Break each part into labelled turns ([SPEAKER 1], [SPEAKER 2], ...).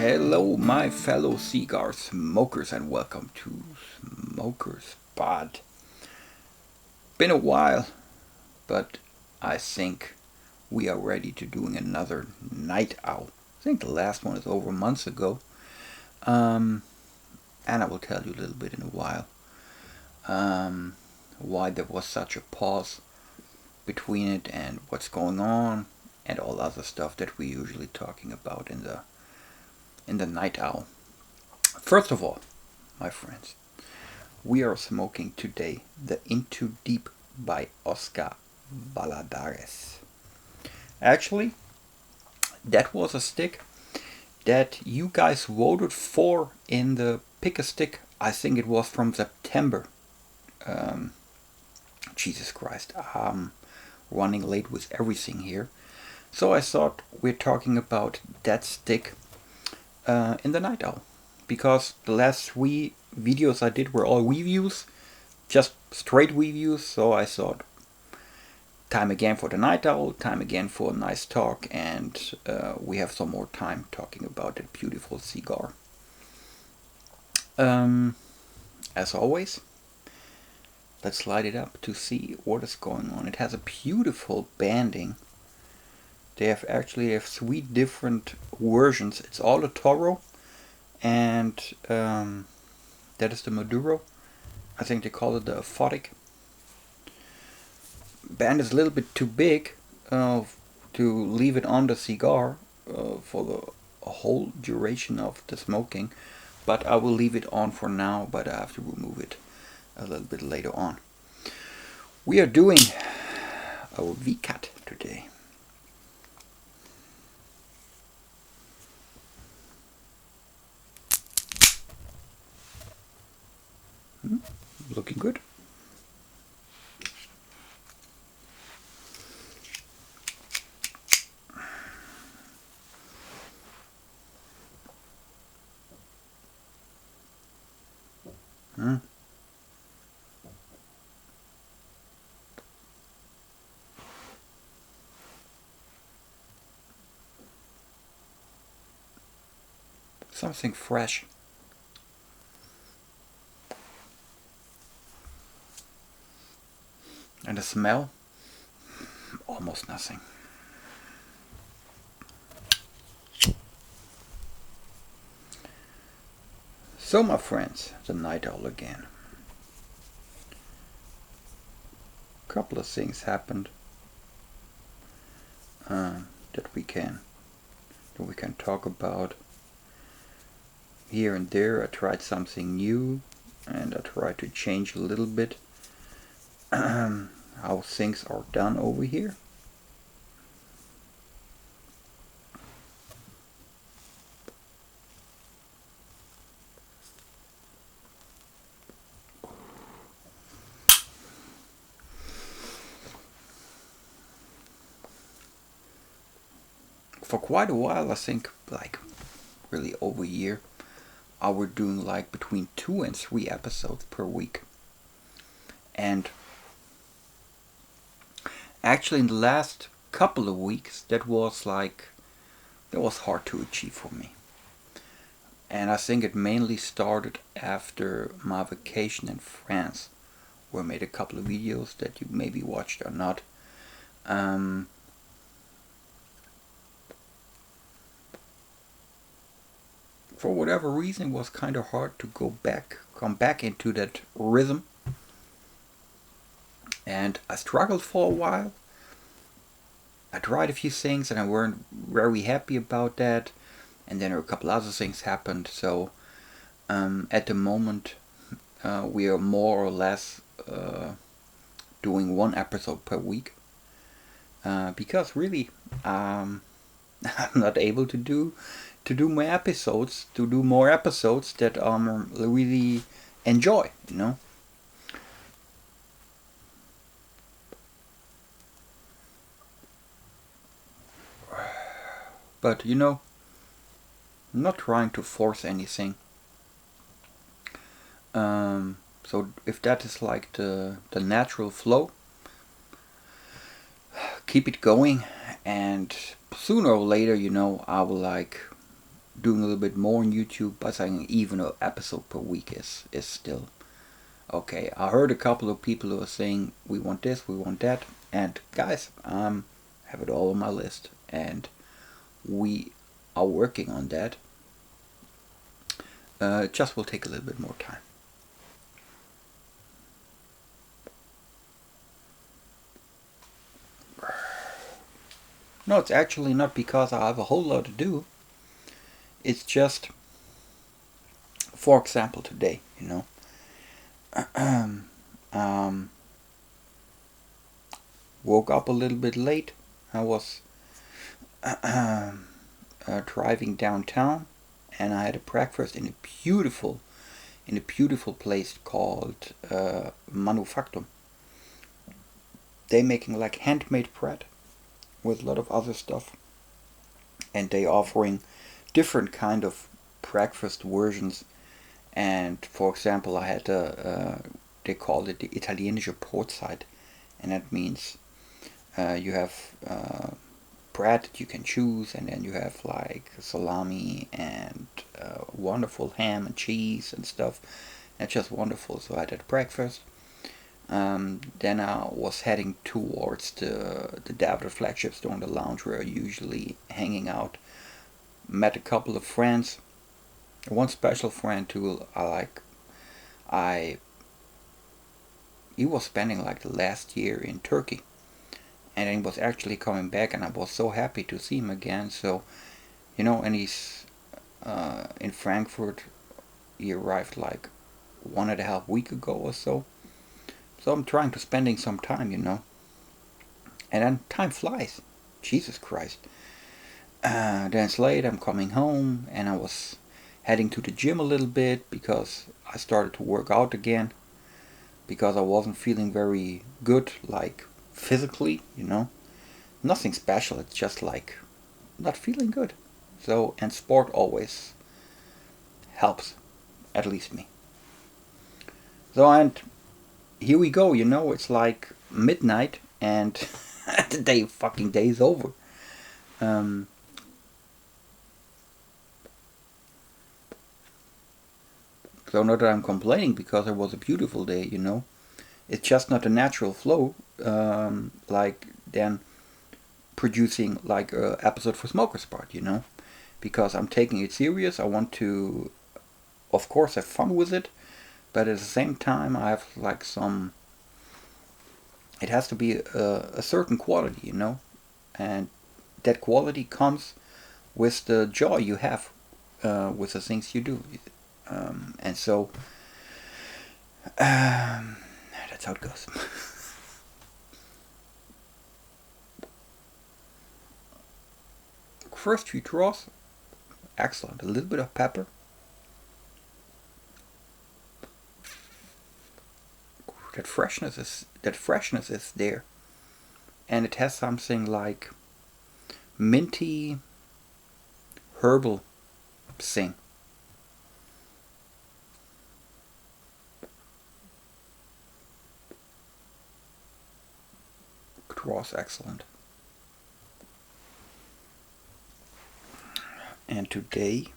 [SPEAKER 1] Hello, my fellow cigar smokers, and welcome to Smokers Pod. Been a while, but I think we are ready to doing another night owl. I think the last one is over months ago, um, and I will tell you a little bit in a while why there was such a pause between it and what's going on and all other stuff that we usually talking about in the night owl. First of all, my friends, we are smoking today the Into Deep by Oscar Valladares. Actually, that was a stick that you guys voted for in the Pick a Stick. I think it was from September. Um, Jesus Christ, I'm running late with everything here. So I thought we're talking about that stick in the Night Owl. Because the last three videos I did were all reviews, just straight reviews, so I thought time again for the Night Owl, time again for a nice talk, and we have some more time talking about that beautiful cigar. As always, let's light it up to see what is going on. It has a beautiful banding. They have three different versions. It's all a Toro, and that is the Maduro. I think they call it the Aphotic. Band is a little bit too big to leave it on the cigar for the whole duration of the smoking, but I will leave it on for now, but I have to remove it a little bit later on. We are doing our V-cut today. Looking good. Something fresh. And the smell? Almost nothing. So my friends, the Night Owl again. A couple of things happened that we can talk about here and there. I tried something new, and I tried to change a little bit how things are done over here. For quite a while, I think, like really over a year, I were doing like between 2 and 3 episodes per week. And actually in the last couple of weeks that was hard to achieve for me. And I think it mainly started after my vacation in France, where I made a couple of videos that you maybe watched or not. For whatever reason, it was kind of hard to come back into that rhythm. And I struggled for a while. I tried a few things and I weren't very happy about that. And then a couple other things happened. So at the moment, we are more or less doing 1 episode per week. Because really, I'm not able to do more episodes that really enjoy, you know. But you know, I'm not trying to force anything. So if that is like the natural flow, keep it going, and sooner or later, you know, I will like doing a little bit more on YouTube, but saying even an episode per week is still okay. I heard a couple of people who are saying we want this, we want that, and guys, have it all on my list, and we are working on that. It just will take a little bit more time. No, it's actually not because I have a whole lot to do. It's just, for example, today, woke up a little bit late. I was driving downtown, and I had a breakfast in a beautiful place called Manufactum. They making like handmade bread with a lot of other stuff, and they offering different kind of breakfast versions. And for example, I had they called it the Italienische Brotzeit, and that means you have bread that you can choose, and then you have like salami and wonderful ham and cheese and stuff. That's just wonderful. So I had breakfast. Then I was heading towards the Davidoff flagship store in the lounge where I usually hanging out. Met a couple of friends. One special friend who he was spending like the last year in Turkey, and he was actually coming back, and I was so happy to see him again. So, and he's in Frankfurt. He arrived like 1.5 weeks ago or so. So I'm trying to spending some time, and then time flies. Jesus Christ. Then it's late, I'm coming home, and I was heading to the gym a little bit because I started to work out again because I wasn't feeling very good, like physically, Nothing special, it's just like not feeling good. So, and sport always helps, at least me. So, and here we go, it's like midnight and the fucking day is over. So not that I'm complaining because it was a beautiful day, It's just not a natural flow, like then producing like a episode for Smoker's Part, Because I'm taking it serious. I want to, of course, have fun with it, but at the same time, I have like some. It has to be a certain quality, and that quality comes with the joy you have with the things you do. And so that's how it goes. First few draws, excellent. A little bit of pepper. That freshness is there, and it has something like minty, herbal thing. Draws excellent. And today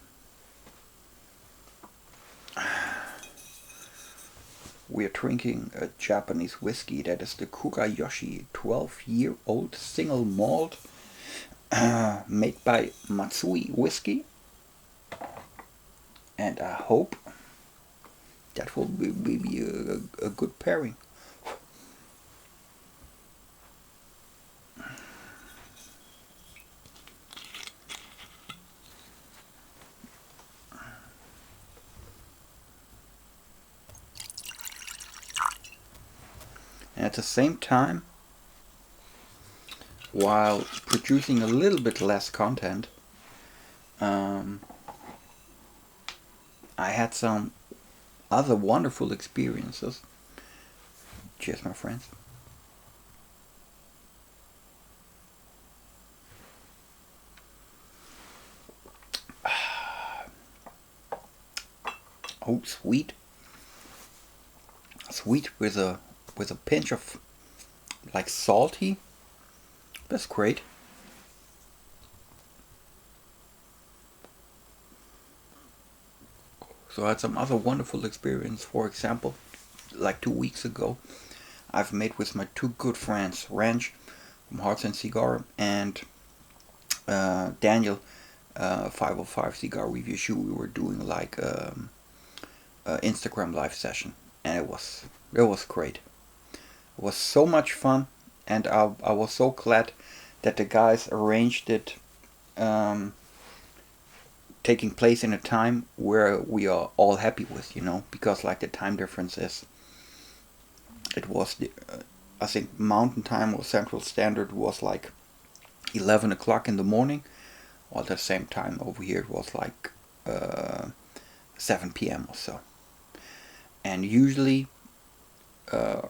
[SPEAKER 1] we are drinking a Japanese whiskey that is the Kurayoshi 12-year-old single malt made by Matsui Whiskey, and I hope that will be a good pairing. And at the same time, while producing a little bit less content, I had some other wonderful experiences. Cheers, my friends. Oh, sweet with a pinch of like salty. That's great. So I had some other wonderful experience. For example, like 2 weeks ago, I've made with my two good friends, Ranch from Hearts and Cigar, and Daniel, 505 Cigar Review Shoe. We were doing like Instagram live session, and it was great. It was so much fun, and I was so glad that the guys arranged it, um, taking place in a time where we are all happy with, because like the time difference is, it was I think Mountain Time or Central Standard was like 11 o'clock in the morning, while at the same time over here it was like 7 p.m. or so. And usually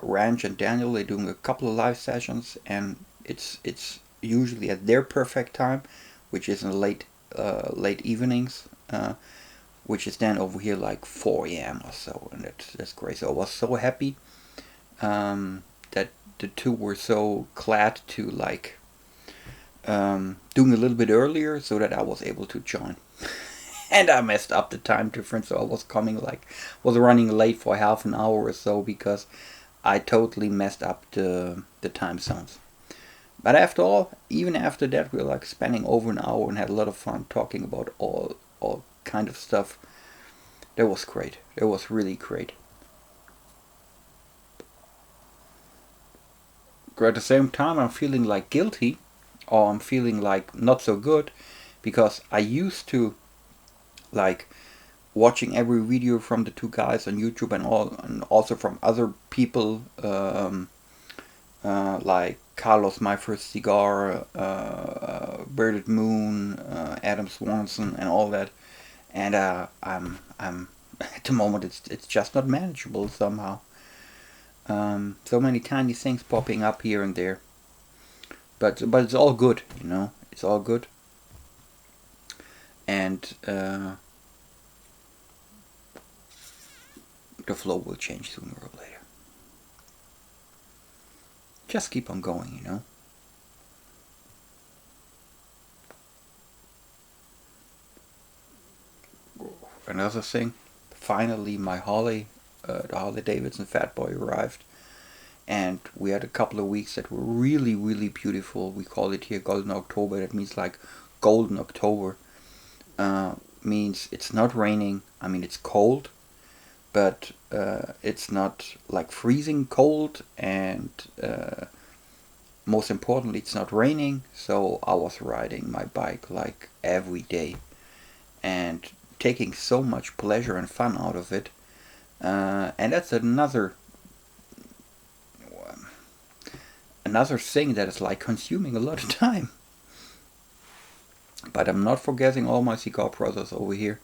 [SPEAKER 1] Ranch and Daniel, they're doing a couple of live sessions, and it's usually at their perfect time, which is in late evenings, which is then over here like 4 a.m. or so, and that's great. So I was so happy that the two were so glad to like doing a little bit earlier so that I was able to join. And I messed up the time difference, so I was running late for half an hour or so because I totally messed up the time zones. But after all, even after that, we were like spending over an hour and had a lot of fun talking about all kind of stuff. That was great. It was really great. But at the same time, I'm feeling like guilty, or I'm feeling like not so good, because I used to like watching every video from the two guys on YouTube and also from other people, like Carlos, My First Cigar, Bearded Moon, Adam Swanson, and all that. And I'm at the moment it's just not manageable somehow. So many tiny things popping up here and there, but it's all good, It's all good, and the flow will change sooner or later. Just keep on going. Another thing, finally my the Harley Davidson Fat Boy arrived, and we had a couple of weeks that were really, really beautiful. We call it here Golden October. That means like Golden October. Means it's not raining. I mean, it's cold, but it's not like freezing cold, and most importantly, it's not raining. So I was riding my bike like every day and taking so much pleasure and fun out of it. And that's another thing that is like consuming a lot of time. But I'm not forgetting all my cigar brothers over here,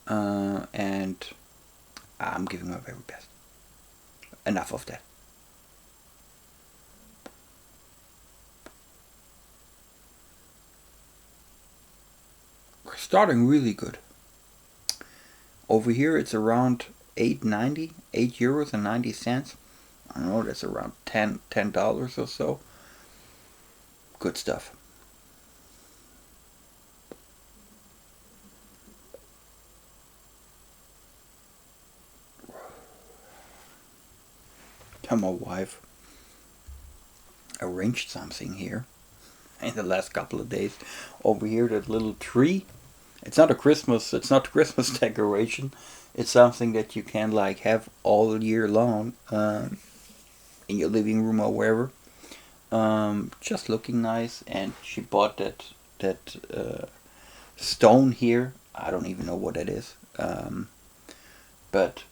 [SPEAKER 1] and I'm giving my very best. Enough of that. We're starting really good. Over here it's around 8.90, €8.90. I don't know, that's around $10 or so. Good stuff. And my wife arranged something here in the last couple of days. Over here, that little tree. It's not Christmas decoration. It's something that you can like have all year long in your living room or wherever. Just looking nice, and she bought that stone here. I don't even know what that is, but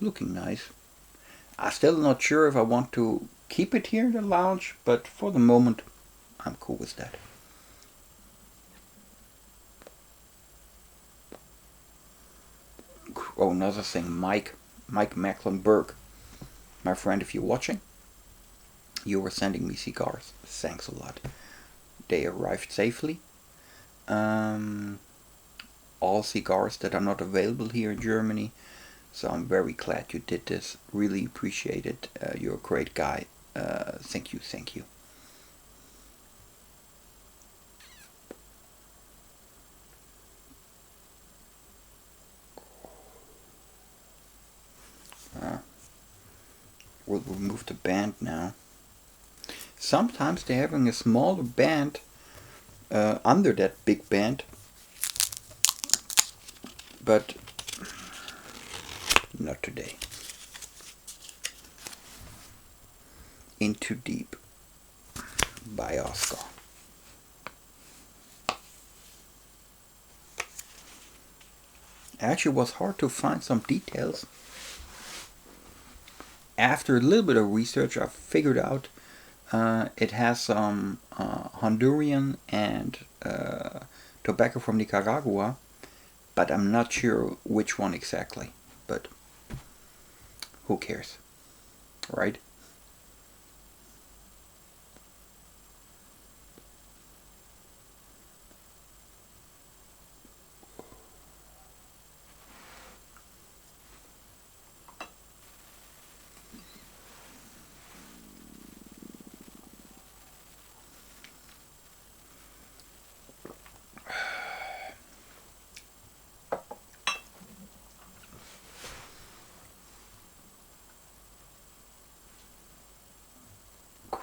[SPEAKER 1] looking nice. I'm still not sure if I want to keep it here in the lounge, but for the moment, I'm cool with that. Oh, another thing, Mike Mecklenburg, my friend, if you're watching, you were sending me cigars. Thanks a lot. They arrived safely. All cigars that are not available here in Germany. So I'm very glad you did this. Really appreciate it. You're a great guy. Thank you. we'll remove the band now. Sometimes they're having a smaller band under that big band, but not today. Into Deep by Oscar. Actually, it was hard to find some details. After a little bit of research, I figured out it has some Honduran and tobacco from Nicaragua, but I'm not sure which one exactly. But who cares, right?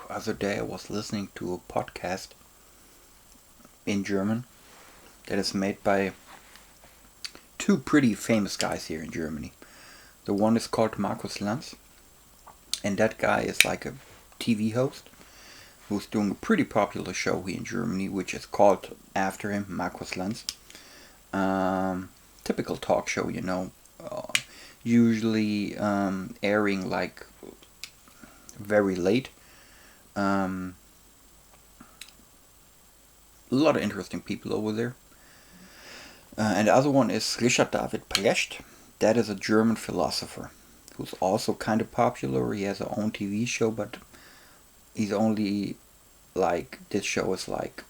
[SPEAKER 1] Other day I was listening to a podcast in German that is made by two pretty famous guys here in Germany. The one is called Markus Lanz, and that guy is like a TV host who's doing a pretty popular show here in Germany, which is called after him, Markus Lanz. Typical talk show, usually airing like very late. A lot of interesting people over there. And the other one is Richard David Precht. That is a German philosopher who's also kind of popular. He has his own TV show, but he's only like, this show is like,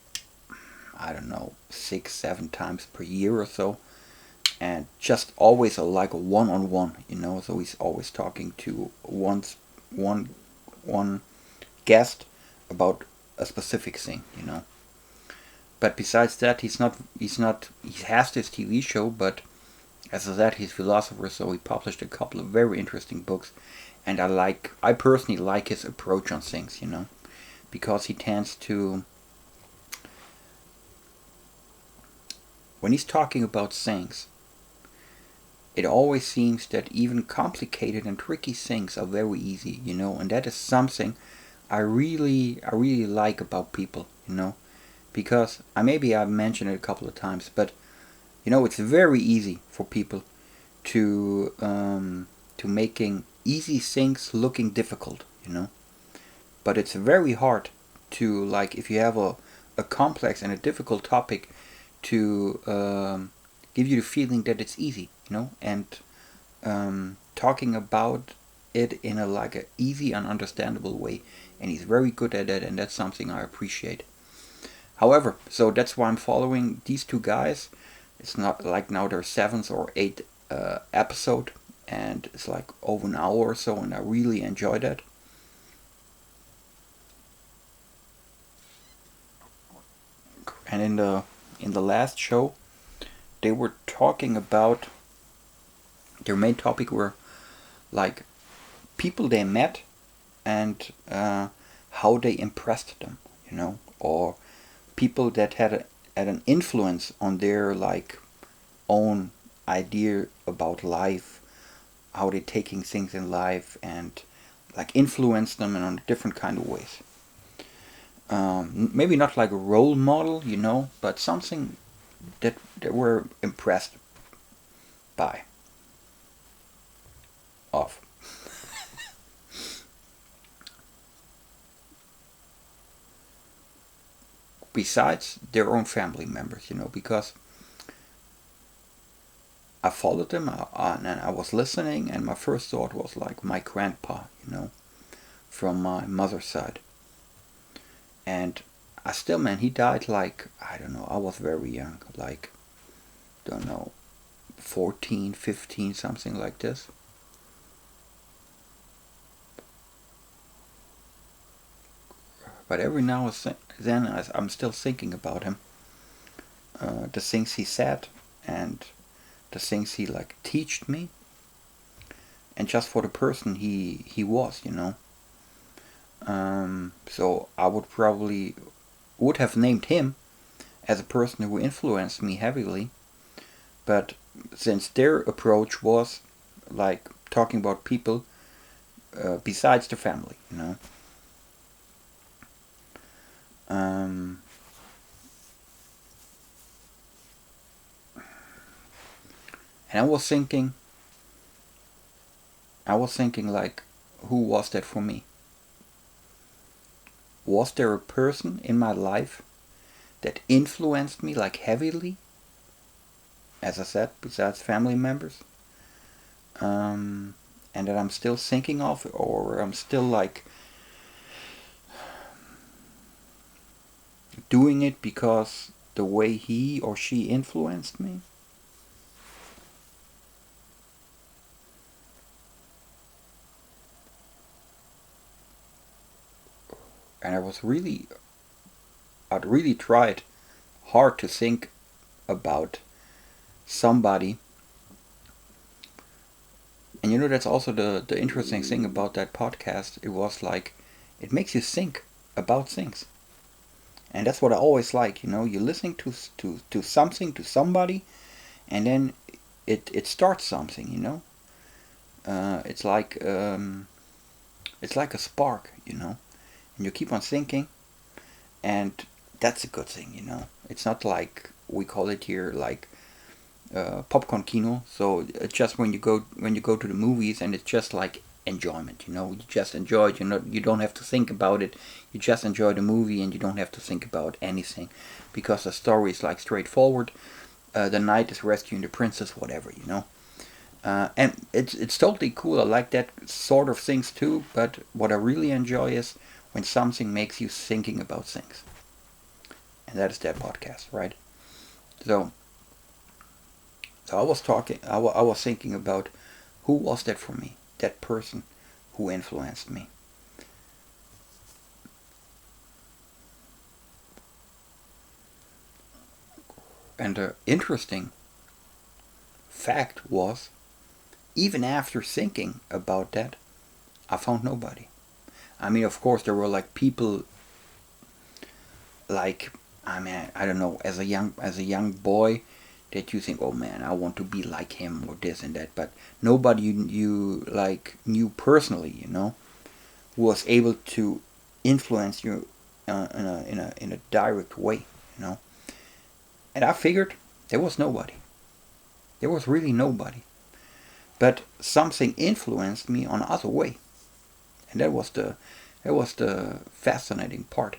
[SPEAKER 1] I don't know, 6-7 times per year or so. And just always like a one-on-one, so he's always talking to one guest about a specific thing, But besides that, he has this TV show, but as of that, he's a philosopher, so he published a couple of very interesting books, and I personally like his approach on things, because he tends to, when he's talking about things, it always seems that even complicated and tricky things are very easy, and that is something I really like about people, because maybe I've mentioned it a couple of times, but it's very easy for people to making easy things looking difficult, but it's very hard to, like, if you have a complex and a difficult topic, to give you the feeling that it's easy, and talking about it in a easy and understandable way, and he's very good at it, and that's something I appreciate. However, so that's why I'm following these two guys. It's not like now their 7th or 8th episode, and it's like over an hour or so, and I really enjoy that. And in the last show, they were talking about, their main topic were like people they met and how they impressed them, or people that had an influence on their own idea about life, how they're taking things in life, and influence them in a different kind of ways. Maybe not like a role model, but something that we're impressed by. Of. Besides their own family members, because I followed them and I was listening, and my first thought was like my grandpa, from my mother's side. And he died I don't know, I was very young, don't know, 14, 15, something like this. But every now and then I'm still thinking about him. The things he said, and the things he taught me. and just for the person he was, you know. So I would have named him as a person who influenced me heavily, but since their approach was like talking about people besides the family, you know. Um, and I was thinking like, who was that for me? Was there a person in my life that influenced me like heavily? As I said, besides family members, and that I'm still thinking of, or I'm still like doing it because the way he or she influenced me. And I'd really tried hard to think about somebody. And you know, that's also the interesting thing about that podcast. It was like, it makes you think about things. And that's what I always like, you know, you're listening to something, to somebody, and then it starts something, you know. It's like a spark, you know, and you keep on thinking, and that's a good thing, you know. It's not like we call it here like popcorn kino. So it's just when you go to the movies, and it's just like enjoyment, you know. You just enjoy it. You don't have to think about it. You just enjoy the movie, and you don't have to think about anything, because the story is like straightforward. The knight is rescuing the princess, whatever, you know. And it's totally cool. I like that sort of things too. But what I really enjoy is when something makes you thinking about things, and that is that podcast, right? So, I was talking. I was thinking about who was that for me, that person who influenced me. And the interesting fact was, even after thinking about that, I found nobody. I mean, of course, there were like people like, I mean, I don't know, as a young boy, that you think, oh man, I want to be like him or this and that, but nobody you like knew personally, you know, was able to influence you in a direct way, you know. And I figured there was nobody. There was really nobody. But something influenced me on other way, and that was the fascinating part.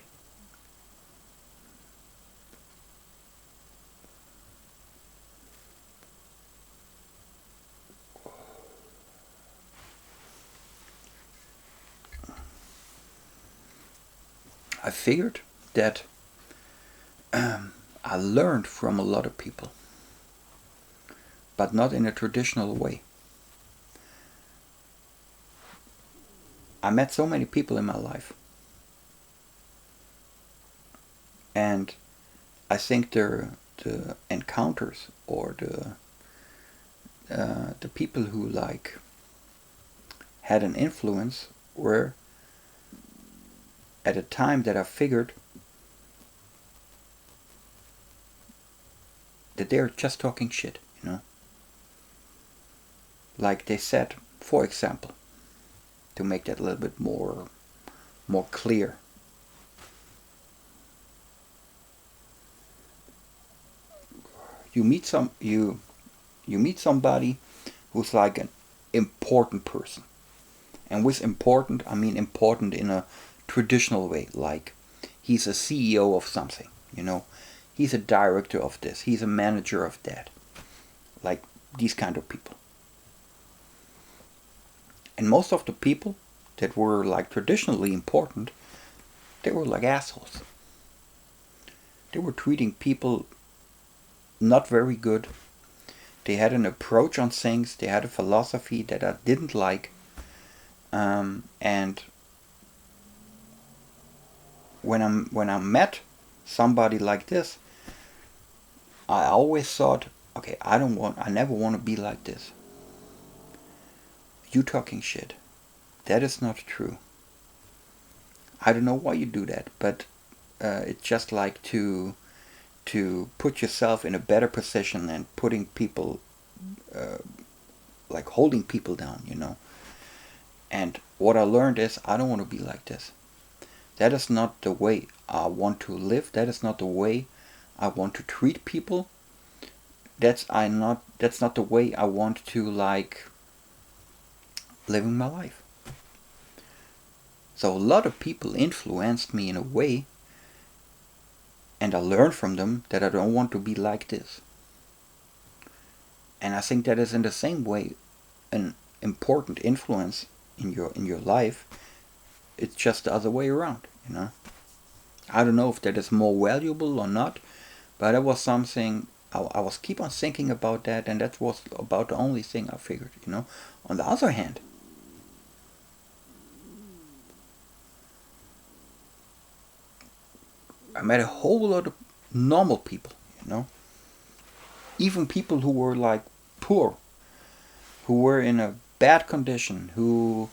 [SPEAKER 1] I figured that I learned from a lot of people, but not in a traditional way. I met so many people in my life, and I think the encounters, or the people who like had an influence, were at a time that I figured that they're just talking shit, you know. Like they said, for example, to make that a little bit more clear. You meet somebody who's like an important person. And with important, I mean important in a traditional way, like he's a CEO of something, you know. He's a director of this, he's a manager of that. Like these kind of people. And most of the people that were like traditionally important, they were like assholes. They were treating people not very good. They had an approach on things, they had a philosophy that I didn't like. And when I met somebody like this, I always thought, okay, I never want to be like this. You talking shit. That is not true. I don't know why you do that, but it's just like to put yourself in a better position than putting people, uh, like holding people down, you know. And what I learned is I don't want to be like this. That is not the way I want to live. That is not the way I want to treat people. That's not the way I want to like living my life. So a lot of people influenced me in a way, and I learned from them that I don't want to be like this. And I think that is in the same way an important influence in your life. It's just the other way around, you know. I don't know if that is more valuable or not, but it was something I was keep on thinking about that, and that was about the only thing I figured, you know. On the other hand, I met a whole lot of normal people, you know, even people who were like poor, who were in a bad condition, who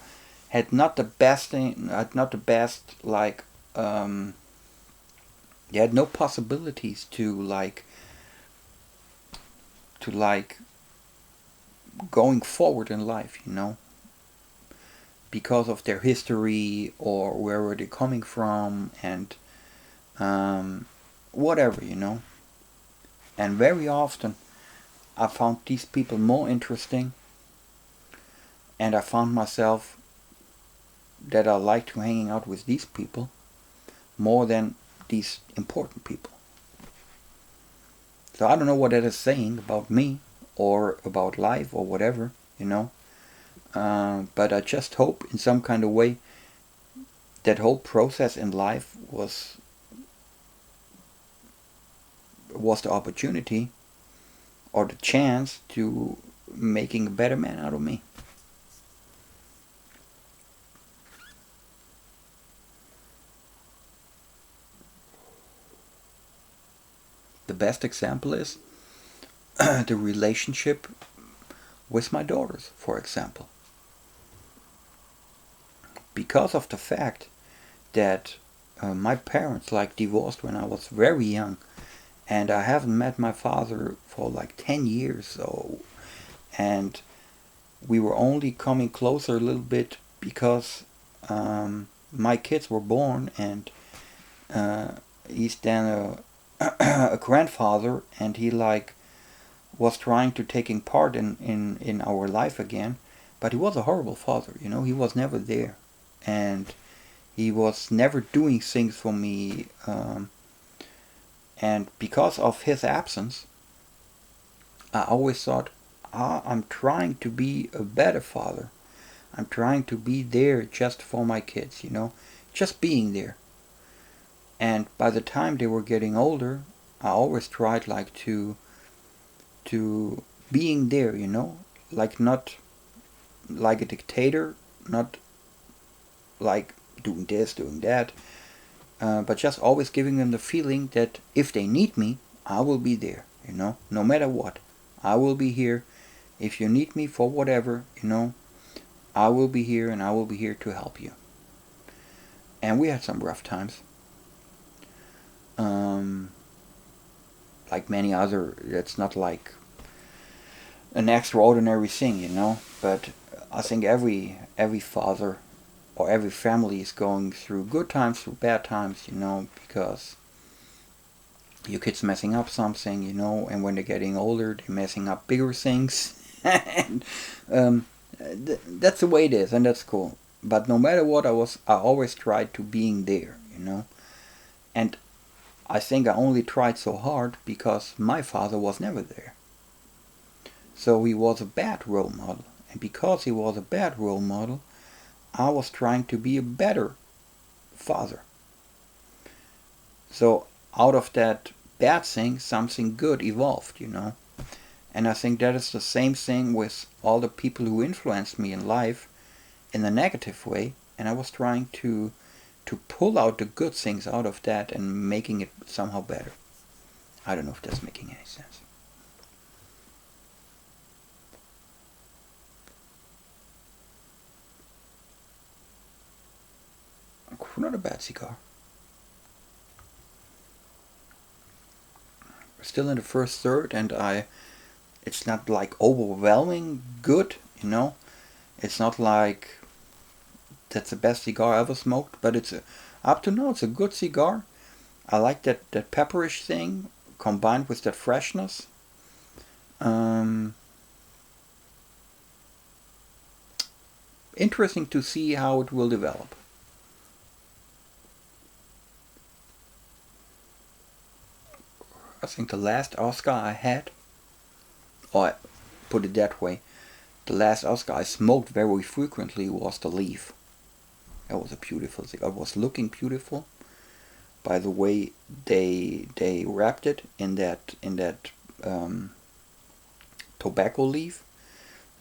[SPEAKER 1] had not the best thing, had not the best like, they had no possibilities to like going forward in life, you know, because of their history or where were they coming from, and whatever, you know. And very often I found these people more interesting, and I found myself that I liked to hanging out with these people more than these important people. So I don't know what that is saying about me or about life or whatever, you know. But I just hope in some kind of way that whole process in life was the opportunity or the chance to making a better man out of me. The best example is the relationship with my daughters, for example. Because of the fact that my parents like divorced when I was very young, and I haven't met my father for like 10 years, so, and we were only coming closer a little bit because my kids were born, and uh, he's then a grandfather, and he like was trying to taking part in our life again, but he was a horrible father, you know. He was never there, and he was never doing things for me, and because of his absence, I always thought, I'm trying to be a better father. I'm trying to be there just for my kids, you know, just being there. And by the time they were getting older, I always tried like to being there, you know, like not like a dictator, not like doing this, doing that, but just always giving them the feeling that if they need me, I will be there, you know, no matter what. I will be here. If you need me for whatever, you know, I will be here, and I will be here to help you. And we had some rough times. Um, like many other, that's not like an extraordinary thing, you know. But I think every father or every family is going through good times, through bad times, you know, because your kid's messing up something, you know, and when they're getting older, they're messing up bigger things, and that's the way it is, and that's cool. But no matter what, I always tried to being there, you know, and I think I only tried so hard because my father was never there. So he was a bad role model, and because he was a bad role model, I was trying to be a better father. So out of that bad thing, something good evolved, you know. And I think that is the same thing with all the people who influenced me in life in a negative way, and I was trying to pull out the good things out of that and making it somehow better. I don't know if that's making any sense. not a bad cigar. Still in the first third, and it's not like overwhelming good, you know. It's not like that's the best cigar I ever smoked, but up to now it's a good cigar. I like that pepperish thing combined with that freshness. Um, Interesting to see how it will develop. I think the last Oscar I had, or put it that way, the last Oscar I smoked very frequently was the Leaf. That was a beautiful cigar. It was looking beautiful. By the way, they wrapped it in that tobacco leaf.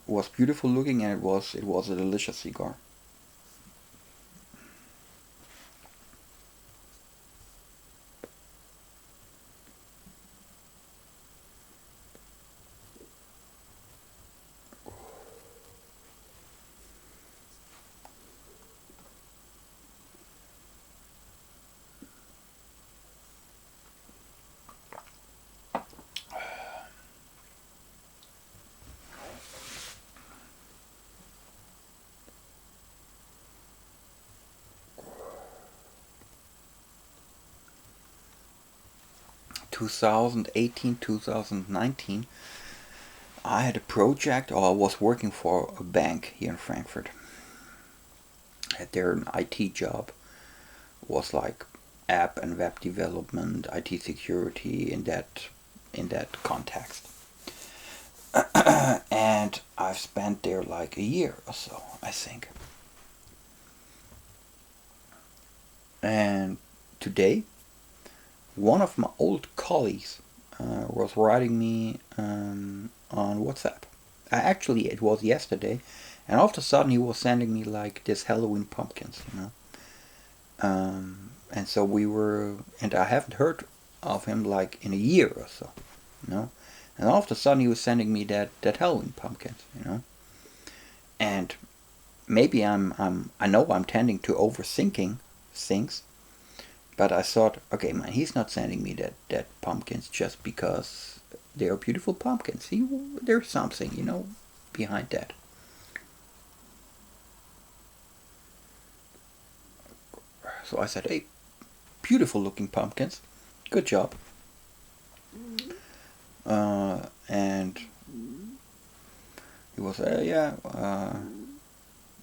[SPEAKER 1] It was beautiful looking, and it was a delicious cigar. 2018, 2019, I had a project, or I was working for a bank here in Frankfurt. I had there an IT job. It was like app and web development, IT security in that context. And I've spent there like a year or so, I think. And today, one of my old colleagues was writing me on WhatsApp. Actually, it was yesterday, and all of a sudden he was sending me like this Halloween pumpkins, you know. And so and I haven't heard of him like in a year or so, you know. And all of a sudden he was sending me that Halloween pumpkins, you know. And maybe I know I'm tending to overthinking things, but I thought, okay, man, he's not sending me that pumpkins just because they are beautiful pumpkins. There's something, you know, behind that. So I said, hey, beautiful looking pumpkins, good job. And he was, yeah,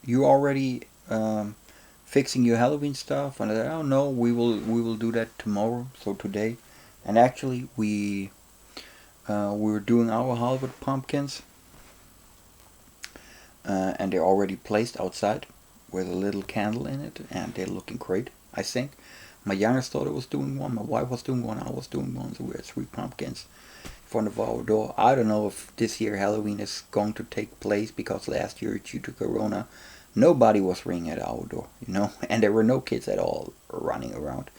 [SPEAKER 1] you already fixing your Halloween stuff? And I said, oh no, we will do that tomorrow. So today, and actually we were doing our Hollywood pumpkins, and they're already placed outside with a little candle in it, and they're looking great, I think. My youngest daughter was doing one, my wife was doing one, I was doing one, so we had 3 pumpkins in front of our door. I don't know if this year Halloween is going to take place, because last year, due to Corona, nobody was ringing at our door, you know, and there were no kids at all running around.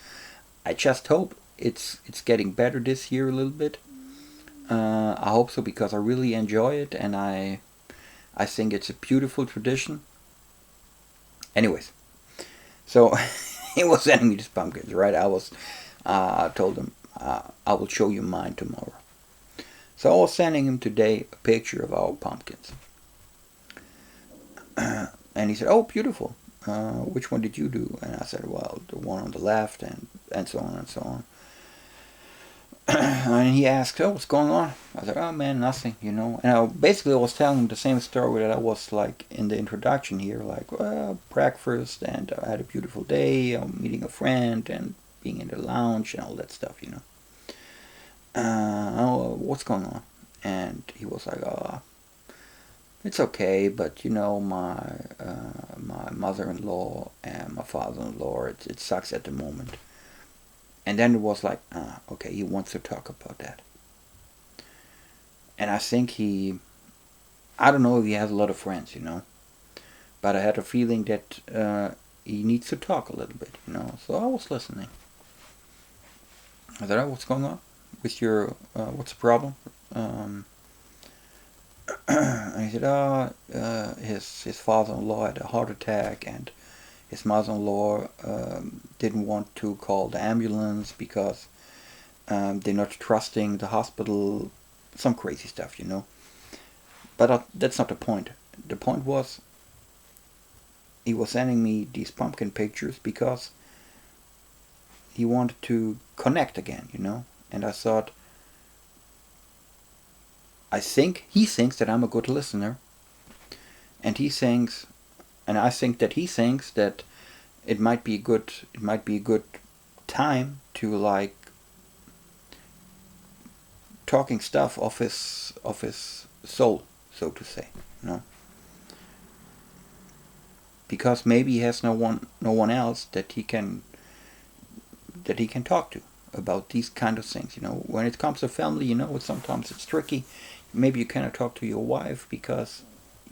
[SPEAKER 1] I just hope it's getting better this year a little bit. I hope so, because I really enjoy it, and I think it's a beautiful tradition. Anyways, so he was sending me these pumpkins, right? I told him I will show you mine tomorrow. So I was sending him today a picture of our pumpkins, and he said, "Oh, beautiful. Which one did you do?" And I said, "Well, the one on the left," and so on and so on. And he asked, "Oh, what's going on?" I said, "Oh man, nothing, you know." And I was telling him the same story that I was like in the introduction here, like, well, breakfast, and I had a beautiful day. I'm meeting a friend and being in the lounge and all that stuff, you know. Oh, what's going on? And he was like, "Oh, it's okay, but you know, my mother-in-law and my father-in-law, it sucks at the moment." And then it was like, okay, he wants to talk about that. And I think I don't know if he has a lot of friends, you know, but I had a feeling that he needs to talk a little bit, you know. So I was listening. I said, "Oh, what's going on with your, what's the problem?" And he said, "Oh, his father-in-law had a heart attack, and his mother-in-law didn't want to call the ambulance because they're not trusting the hospital. Some crazy stuff, you know. But that's not the point. The point was he was sending me these pumpkin pictures because he wanted to connect again, you know. And I thought, he thinks that I'm a good listener, and I think that he thinks that it might be a good time to like talking stuff of his soul, so to say, you know. Because maybe he has no one else that he can talk to about these kind of things, you know. When it comes to family, you know, sometimes it's tricky. Maybe you cannot talk to your wife because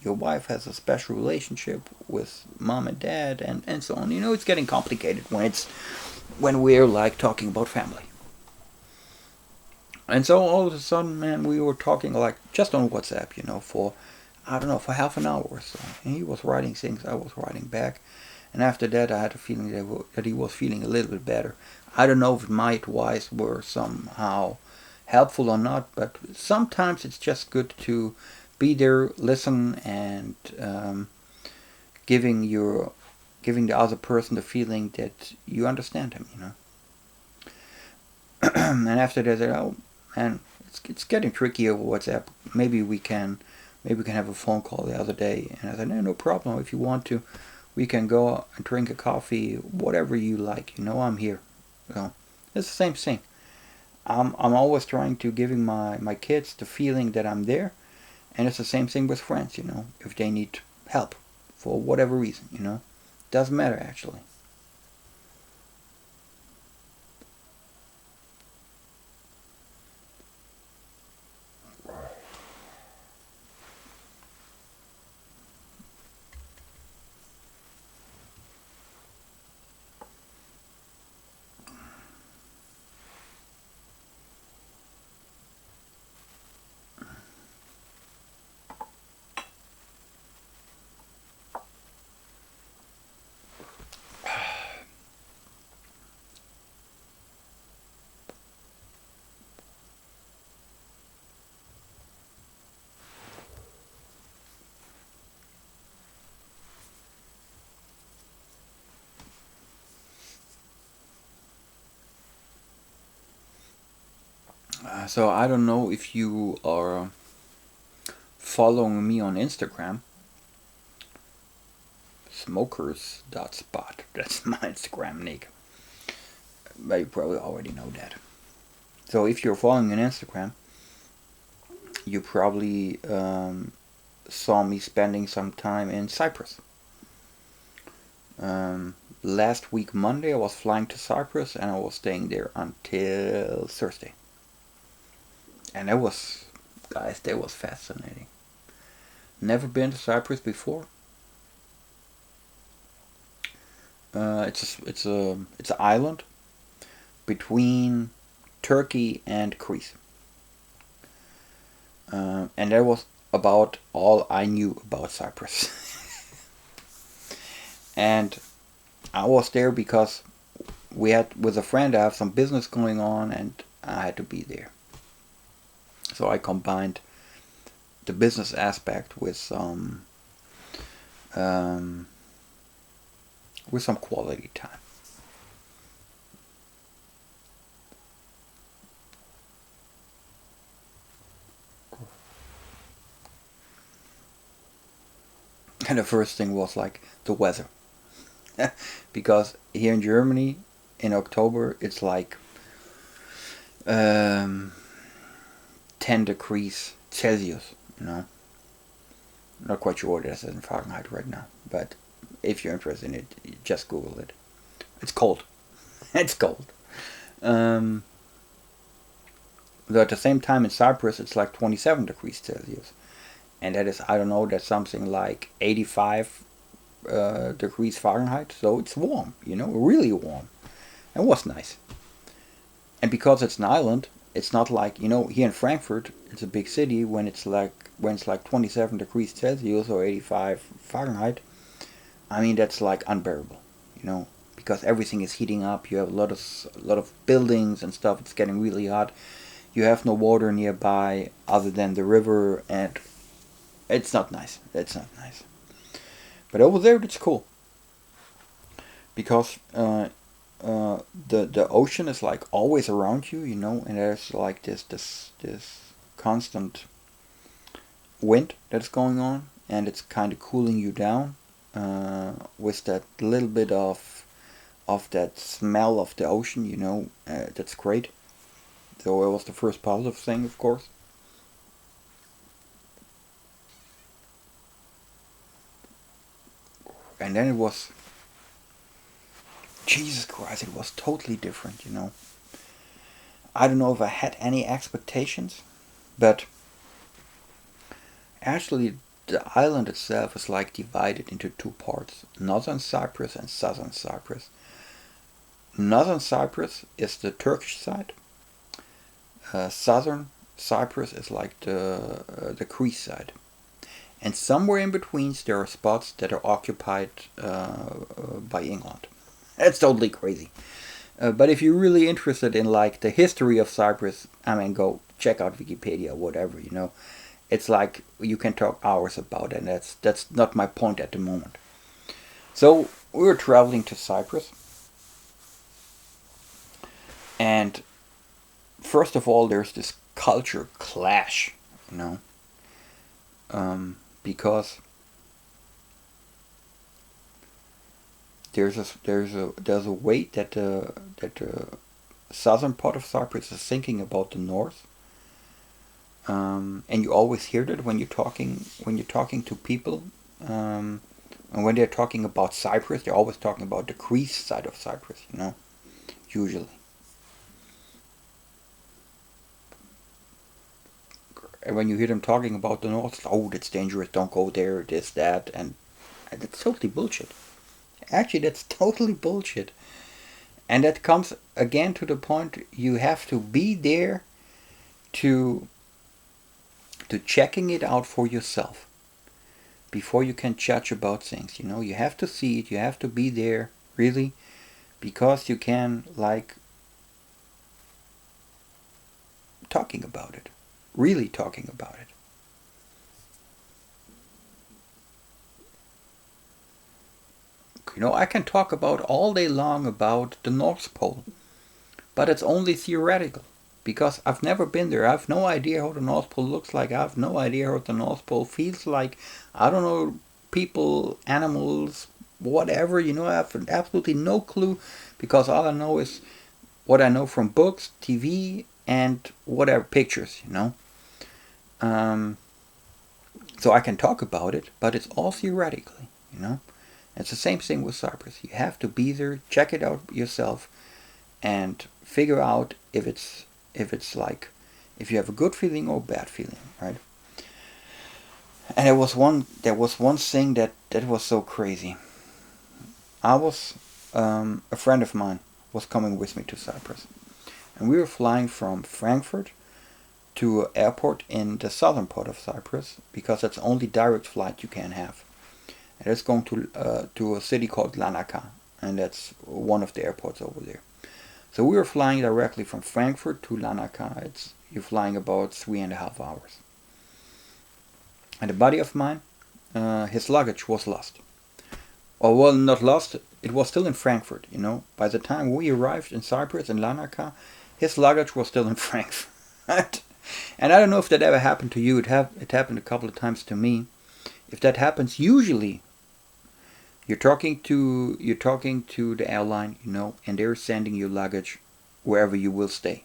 [SPEAKER 1] your wife has a special relationship with mom and dad, and so on. You know, it's getting complicated when we're like talking about family. And so all of a sudden, man, we were talking like just on WhatsApp, you know, for I don't know, for half an hour or so. And he was writing things, I was writing back. And after that, I had a feeling that he was feeling a little bit better. I don't know if my advice were somehow helpful or not, but sometimes it's just good to be there, listen, and giving the other person the feeling that you understand him, you know. And after that, oh man, it's getting tricky over WhatsApp. Maybe we can have a phone call the other day. And I said, no problem. If you want to, we can go and drink a coffee, whatever you like. You know, I'm here. So it's the same thing. I'm always trying to giving my kids the feeling that I'm there, and it's the same thing with friends. You know, if they need help for whatever reason, you know, doesn't matter actually. So I don't know if you are following me on Instagram. Smokers.spot. That's my Instagram nick. But you probably already know that. So if you're following me on Instagram, you probably saw me spending some time in Cyprus. Last week Monday I was flying to Cyprus and I was staying there until Thursday. And that was fascinating. Never been to Cyprus before. It's an island between Turkey and Greece, and that was about all I knew about Cyprus. And I was there because we had with a friend. I have some business going on, and I had to be there. So I combined the business aspect um, with some quality time. And the first thing was like the weather. Because here in Germany in October it's like um, 10 degrees Celsius, you know. Not quite sure what it is in Fahrenheit right now, but if you're interested in it, just Google it. It's cold. It's cold. Um, though at the same time in Cyprus it's like 27 degrees Celsius. And that is, I don't know, that's something like 85 degrees Fahrenheit. So it's warm, you know, really warm. It was nice. And because it's an island, it's not like, you know, here in Frankfurt, it's a big city, when it's like 27 degrees Celsius or 85 Fahrenheit. I mean, that's like unbearable. because everything is heating up. You have a lot of buildings and stuff. It's getting really hot. You have no water nearby other than the river, and it's not nice. It's not nice. But over there, it's cool because the ocean is like always around you, and there's like this constant wind that's going on, and it's kind of cooling you down with that little bit of that smell of the ocean. That's great. So it was the first positive thing, of course. And then it was, Jesus Christ, it was totally different. I don't know if I had any expectations, but actually the island itself is like divided into two parts: Northern Cyprus and Southern Cyprus. Northern Cyprus is the Turkish side. Southern Cyprus is like the Greece side. And somewhere in between there are spots that are occupied by England. That's totally crazy. But if you're really interested in like the history of Cyprus, go check out Wikipedia, whatever. It's like you can talk hours about it, and that's not my point at the moment. So we were traveling to Cyprus, and first of all, there's this culture clash, because there's a way that the southern part of Cyprus is thinking about the north, and you always hear that when you're talking to people, and when they're talking about Cyprus, they're always talking about the Greece side of Cyprus, usually. And when you hear them talking about the north, oh, that's dangerous, don't go there, this, that, and that's totally bullshit. Actually, that's totally bullshit. And that comes again to the point, you have to be there to checking it out for yourself before you can judge about things. You have to see it, you have to be there, really, because you can, like, talking about it. Really talking about it. I can talk about all day long about the North Pole, but it's only theoretical, because I've never been there. I have no idea how the North Pole looks like. I have no idea how the North Pole feels like. I don't know people, animals, whatever. I have absolutely no clue, because all I know is what I know from books, TV, and whatever, pictures. So I can talk about it, but it's all theoretically. It's the same thing with Cyprus. You have to be there, check it out yourself, and figure out if you have a good feeling or a bad feeling, right? And there was one thing that was so crazy. A friend of mine was coming with me to Cyprus, and we were flying from Frankfurt to an airport in the southern part of Cyprus, because that's the only direct flight you can have. And it's going to a city called Larnaca, and that's one of the airports over there. So we were flying directly from Frankfurt to Larnaca. You're flying about 3.5 hours. And a buddy of mine, his luggage was lost. Or, well, not lost, it was still in Frankfurt, By the time we arrived in Cyprus, in Larnaca, his luggage was still in Frankfurt. And I don't know if that ever happened to you. It happened a couple of times to me. If that happens, usually you're talking to the airline, and they're sending your luggage wherever you will stay,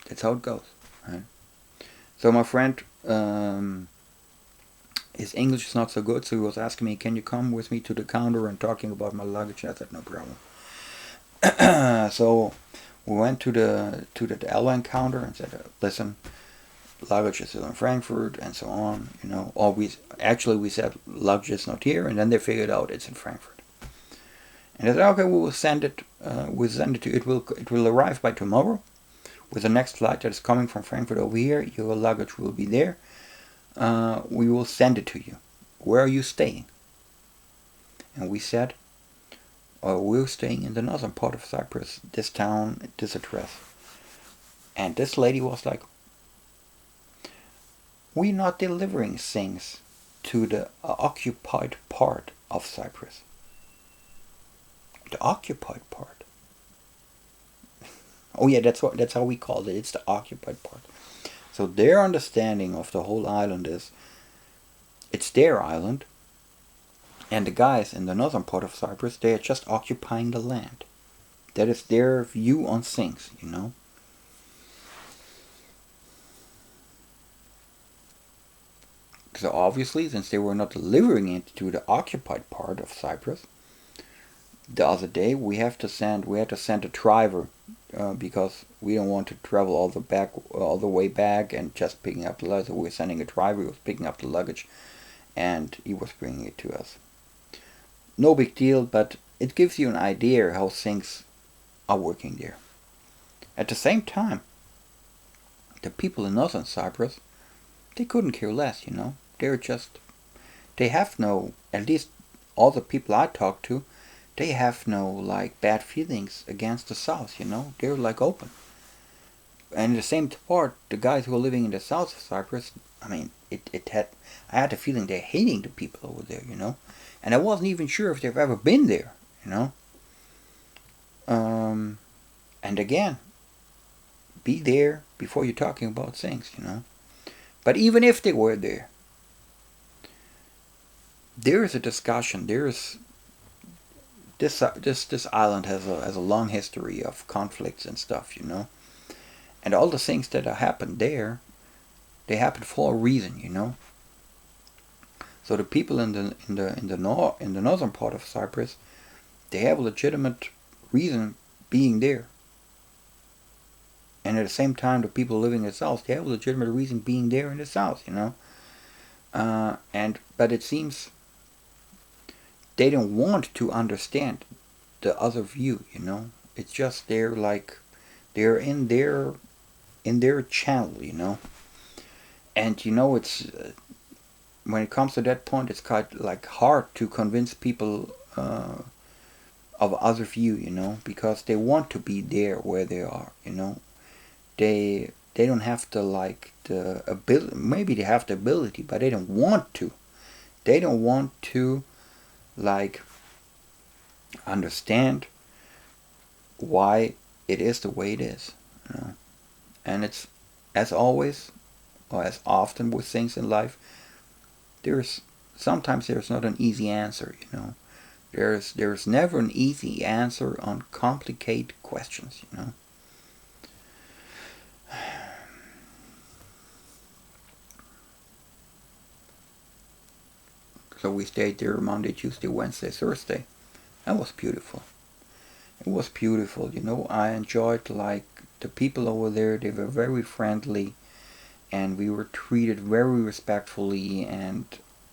[SPEAKER 1] That's how it goes, right? So my friend, his English is not so good, so he was asking me, "Can you come with me to the counter and talking about my luggage?" I said, "No problem." So we went to the airline counter and said, "Listen, luggage is still in Frankfurt," and so on, Or we said luggage is not here, and then they figured out it's in Frankfurt. And they said, "Okay, we will send it. We'll send it to you. It will arrive by tomorrow, with the next flight that is coming from Frankfurt over here. Your luggage will be there. We will send it to you. Where are you staying?" And we said, we were staying in the northern part of Cyprus, this town, this address. And this lady was like, we're not delivering things to the occupied part of Cyprus. The occupied part. Oh yeah, that's how we called it. It's the occupied part. So their understanding of the whole island is, it's their island, and the guys in the northern part of Cyprus, they are just occupying the land. That is their view on things, you know. So obviously, since they were not delivering it to the occupied part of Cyprus, the other day we had to send a driver because we don't want to travel all the way back and just picking up the luggage. So we were sending a driver who was picking up the luggage, and he was bringing it to us. No big deal, but it gives you an idea how things are working there. At the same time, the people in northern Cyprus, they couldn't care less, you know. They have no, at least all the people I talk to, they have no like bad feelings against the south, you know. They're like open. And in the same part, the guys who are living in the south of Cyprus, I mean, I had the feeling they're hating the people over there, you know. And I wasn't even sure if they've ever been there, you know. And again, be there before you're talking about things, you know. But even if they were there is a discussion. This island has a long history of conflicts and stuff, you know. And all the things that happened there, they happened for a reason, you know. So the people in the northern part of Cyprus, they have a legitimate reason being there. And at the same time, the people living in the south, they have a legitimate reason being there in the south, you know. But it seems they don't want to understand the other view, you know. It's just they're in their channel, you know. And you know, it's when it comes to that point, it's kind of like hard to convince people of other view, you know, because they want to be there where they are, you know. They don't have the ability. Maybe they have the ability, but they don't want to. They don't want to understand why it is the way it is, you know. And it's, as always, or as often with things in life, sometimes there's not an easy answer, you know. There's never an easy answer on complicated questions, you know. So we stayed there Monday, Tuesday, Wednesday, Thursday. That was beautiful. It was beautiful, you know. I enjoyed the people over there. They were very friendly, and we were treated very respectfully, and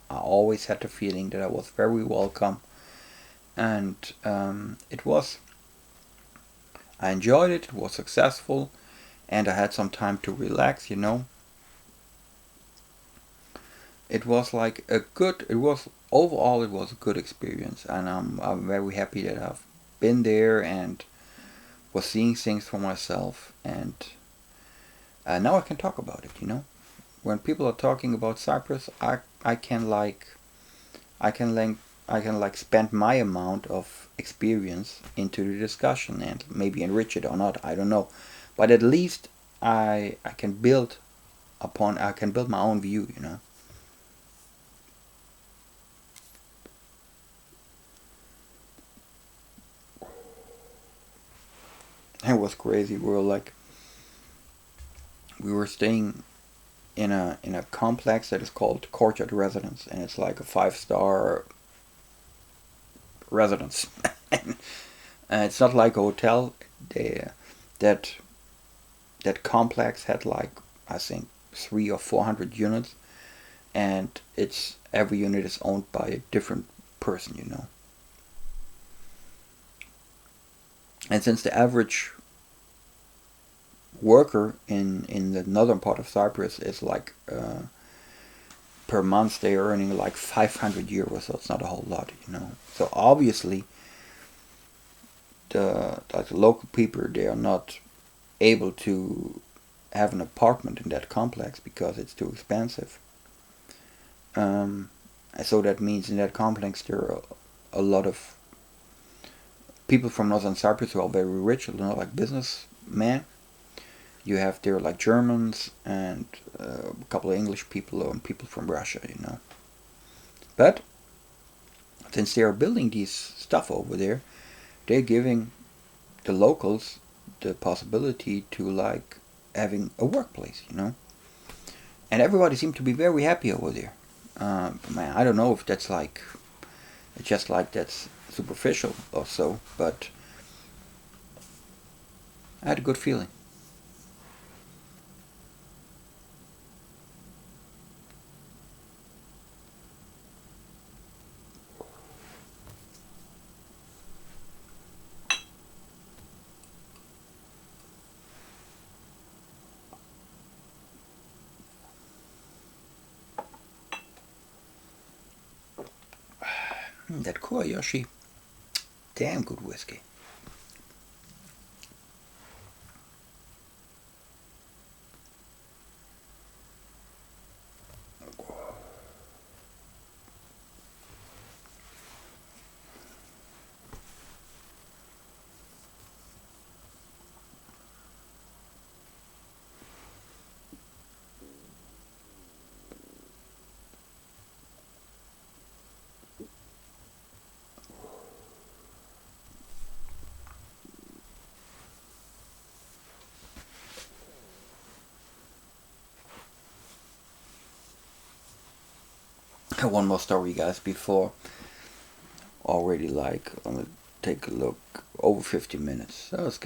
[SPEAKER 1] I always had the feeling that I was very welcome. And I enjoyed it. It was successful, and I had some time to relax, you know. It was overall it was a good experience, and I'm very happy that I've been there and was seeing things for myself, and now I can talk about it, you know. When people are talking about Cyprus, I can spend my amount of experience into the discussion and maybe enrich it or not, I don't know, but at least I can build my own view, you know. It was crazy. We were staying in a complex that is called Courtyard Residence, and it's like a 5-star residence. And it's not like a hotel. That complex had I think 300 or 400 units, and every unit is owned by a different person, you know. And since the average worker in the northern part of Cyprus is per month they're earning €500, so it's not a whole lot, you know. So obviously the local people, they are not able to have an apartment in that complex because it's too expensive. So that means in that complex there are a lot of people from Northern Cyprus who are very rich, like businessmen. You have there like Germans and a couple of English people and people from Russia. But since they are building these stuff over there, they're giving the locals the possibility to like having a workplace. And everybody seemed to be very happy over there. Man, I don't know if that's like, it's just like that's superficial or so, but I had a good feeling. That Koyashi, damn good whiskey. One more story, guys, before already like I'm gonna take a look over 50 minutes. So it's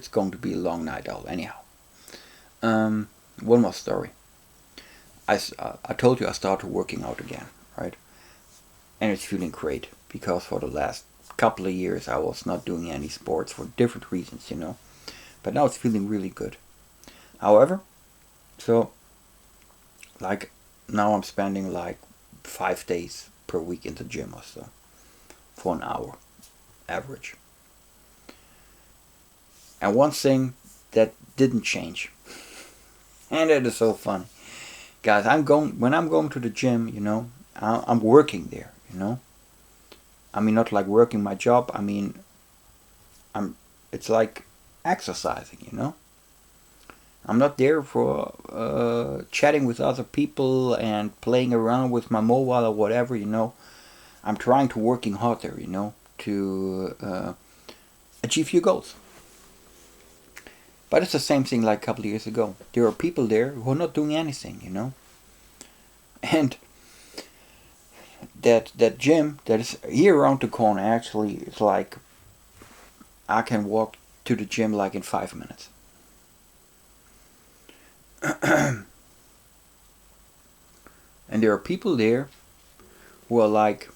[SPEAKER 1] going to be a long night out anyhow. One more story. I told you I started working out again, right? And it's feeling great because for the last couple of years I was not doing any sports for different reasons. But now it's feeling really good. However, so like now I'm spending like 5 days per week in the gym or so for an hour average. And one thing that didn't change, and it is so funny, guys. When I'm going to the gym. I'm working there. I mean, not like working my job. I mean, it's like exercising. I'm not there for chatting with other people and playing around with my mobile or whatever. I'm trying to working harder, to achieve your goals. But it's the same thing like a couple of years ago. There are people there who are not doing anything. And that gym that is here around the corner actually is like I can walk to the gym like in 5 minutes. And there are people there who are like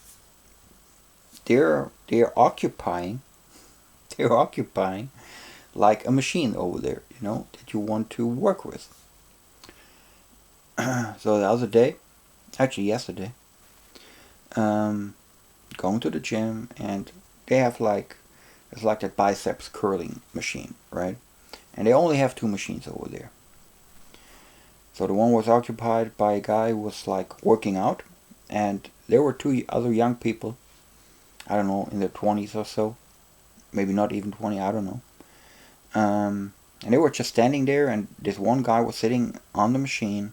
[SPEAKER 1] they're occupying like a machine over there, that you want to work with. So the other day, actually yesterday, going to the gym and they have it's like that biceps curling machine, right? And they only have two machines over there. So the one was occupied by a guy who was like working out, and there were two other young people, I don't know, in their 20s or so, maybe not even 20, I don't know. And they were just standing there, and this one guy was sitting on the machine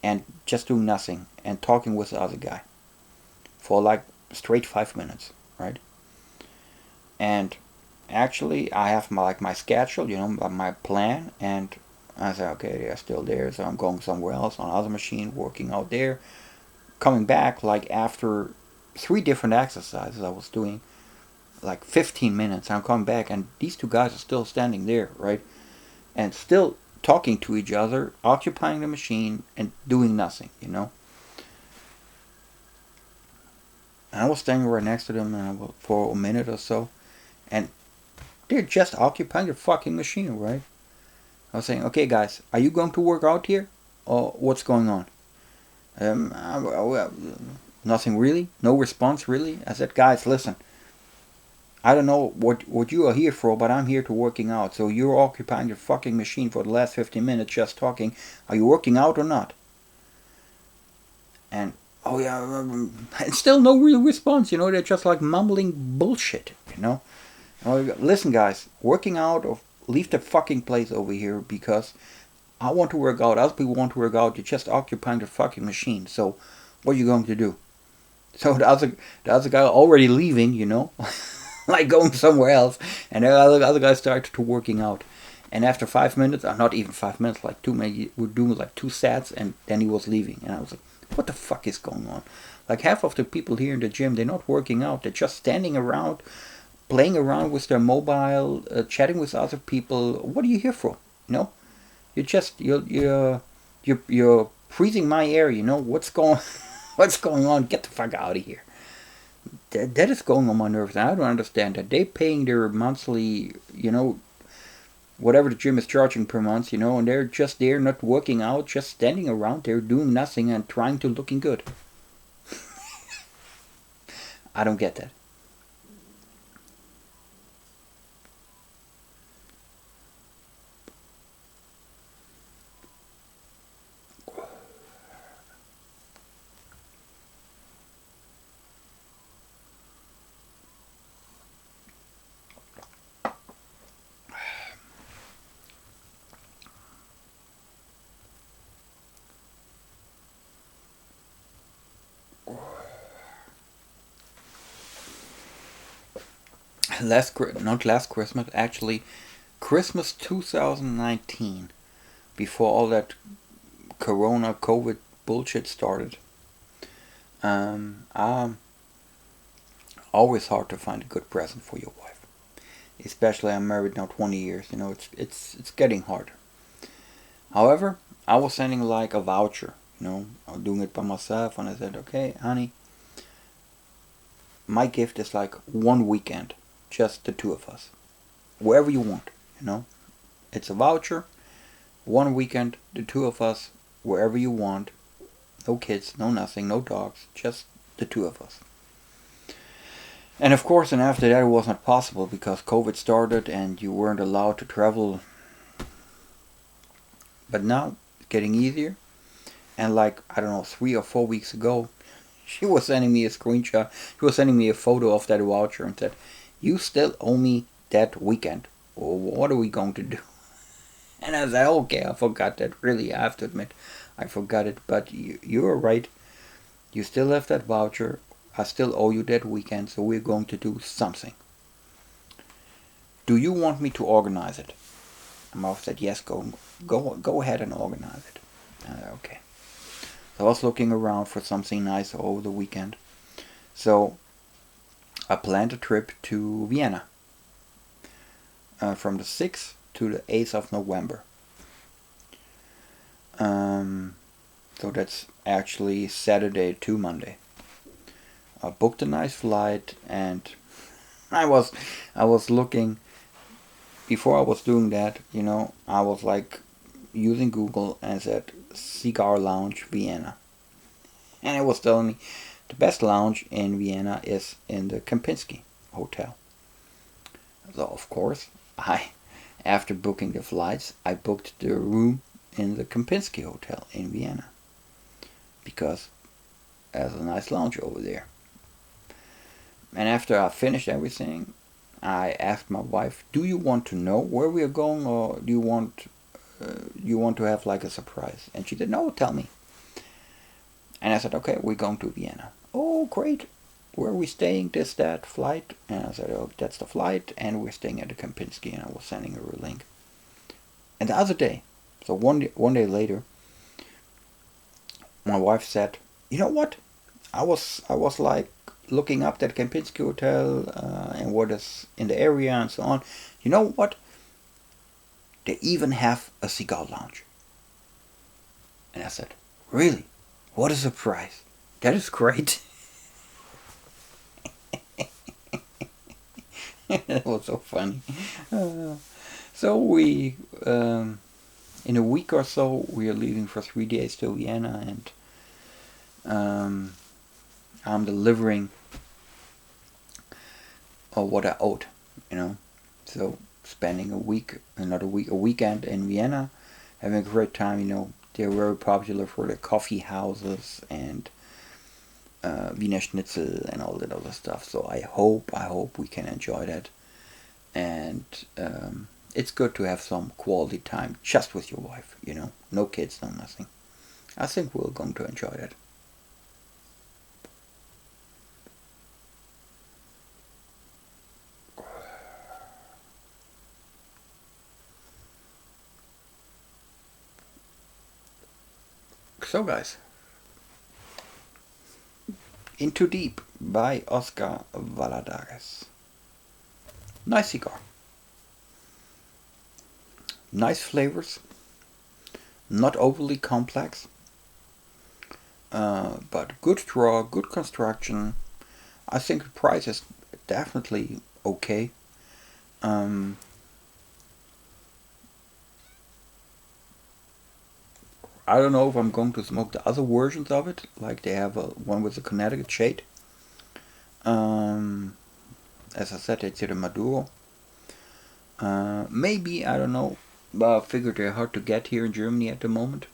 [SPEAKER 1] and just doing nothing and talking with the other guy for like straight 5 minutes, right? And actually, I have my schedule, my plan, and I said, okay, they're still there, so I'm going somewhere else on another machine, working out there, coming back like after 3 different exercises I was doing, like 15 minutes. I'm coming back, and these two guys are still standing there, right? And still talking to each other, occupying the machine, and doing nothing. And I was standing right next to them for a minute or so, and they're just occupying the fucking machine, right? I was saying, okay, guys, are you going to work out here, or what's going on? Well, nothing really, no response really. I said, guys, listen, I don't know what you are here for, but I'm here to working out. So you're occupying your fucking machine for the last 15 minutes just talking. Are you working out or not? And oh yeah, and still no real response. They're just like mumbling bullshit. Listen, guys, working out or leave the fucking place over here because I want to work out. Other people want to work out. You're just occupying the fucking machine. So what are you going to do? So the other guy already leaving, like going somewhere else, and the other guy started to working out. And after 5 minutes, or not even 5 minutes, like we're doing like 2 sets, and then he was leaving. And I was like, what the fuck is going on? Like half of the people here in the gym, they're not working out. They're just standing around, playing around with their mobile, chatting with other people. What are you here for? You're freezing my air. What's going what's going on? Get the fuck out of here. That is going on my nerves. And I don't understand that. They paying their monthly, whatever the gym is charging per month, and they're just there not working out, just standing around there doing nothing and trying to looking good. I don't get that. Not last Christmas, actually, Christmas 2019, before all that Corona COVID bullshit started. Always hard to find a good present for your wife, especially I'm married now 20 years. It's getting harder. However, I was sending like a voucher. I'm doing it by myself, and I said, okay, honey, my gift is like one weekend, just the two of us, wherever you want. It's a voucher, one weekend, the two of us, wherever you want. No kids, no nothing, no dogs, just the two of us. And of course, and after that, it was not possible because COVID started and you weren't allowed to travel. But now it's getting easier. And like, I don't know, 3 or 4 weeks ago, she was sending me a screenshot. She was sending me a photo of that voucher and said, you still owe me that weekend. Well, what are we going to do? And I said, okay, I forgot that. Really, I have to admit, I forgot it. But you're right. You still have that voucher. I still owe you that weekend, so we're going to do something. Do you want me to organize it? And Mom said, yes, go ahead and organize it. Okay. So I was looking around for something nice over the weekend. So I planned a trip to Vienna from the 6th to the 8th of November. So that's actually Saturday to Monday. I booked a nice flight, and I was looking before I was doing that. I was like using Google and said Cigar Lounge Vienna, and it was telling me the best lounge in Vienna is in the Kempinski Hotel. So of course, after booking the flights, I booked the room in the Kempinski Hotel in Vienna because there's a nice lounge over there. And after I finished everything, I asked my wife, "Do you want to know where we are going, or do you want to have like a surprise?" And she said, "No, tell me." And I said, "Okay, we're going to Vienna." "Oh, great! Where are we staying? This, that, flight?" And I said, "Oh, that's the flight, and we're staying at the Kempinski." And I was sending her a link. And the other day, so one day later, my wife said, "You know what? I was like looking up that Kempinski Hotel and what is in the area and so on. You know what? They even have a cigar lounge." And I said, "Really? What a surprise! That is great." That was so funny. So we, in a week or so, we are leaving for 3 days to Vienna, and I'm delivering or what I owed, you know. So spending a weekend in Vienna, having a great time, you know. They're very popular for their coffee houses and Wiener Schnitzel and all that other stuff. So I hope we can enjoy that. And it's good to have some quality time just with your wife, you know. No kids, no nothing. I think we're going to enjoy that. So, guys, Into Deep by Oscar Valladares. Nice cigar. Nice flavors. Not overly complex. But good draw, good construction. I think the price is definitely okay. Um, I don't know if I'm going to smoke the other versions of it. Like they have one with the Connecticut shade. Um, as I said, it's a Maduro. Maybe, I don't know. But I figured they're hard to get here in Germany at the moment.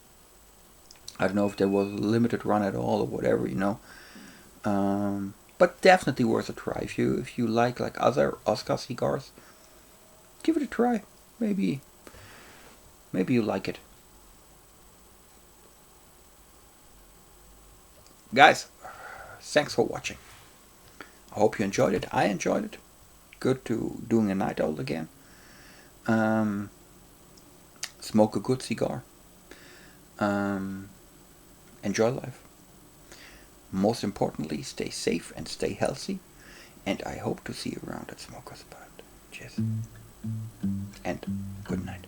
[SPEAKER 1] I don't know if there was a limited run at all or whatever, you know. But definitely worth a try. If you like other Oscar cigars, give it a try. Maybe you like it. Guys, thanks for watching. I hope you enjoyed it. I enjoyed it. Good to doing a night owl again. Um, Smoke a good cigar. Um, Enjoy life. Most importantly, stay safe and stay healthy. And I hope to see you around at Smoker's Spot. Cheers. And good night.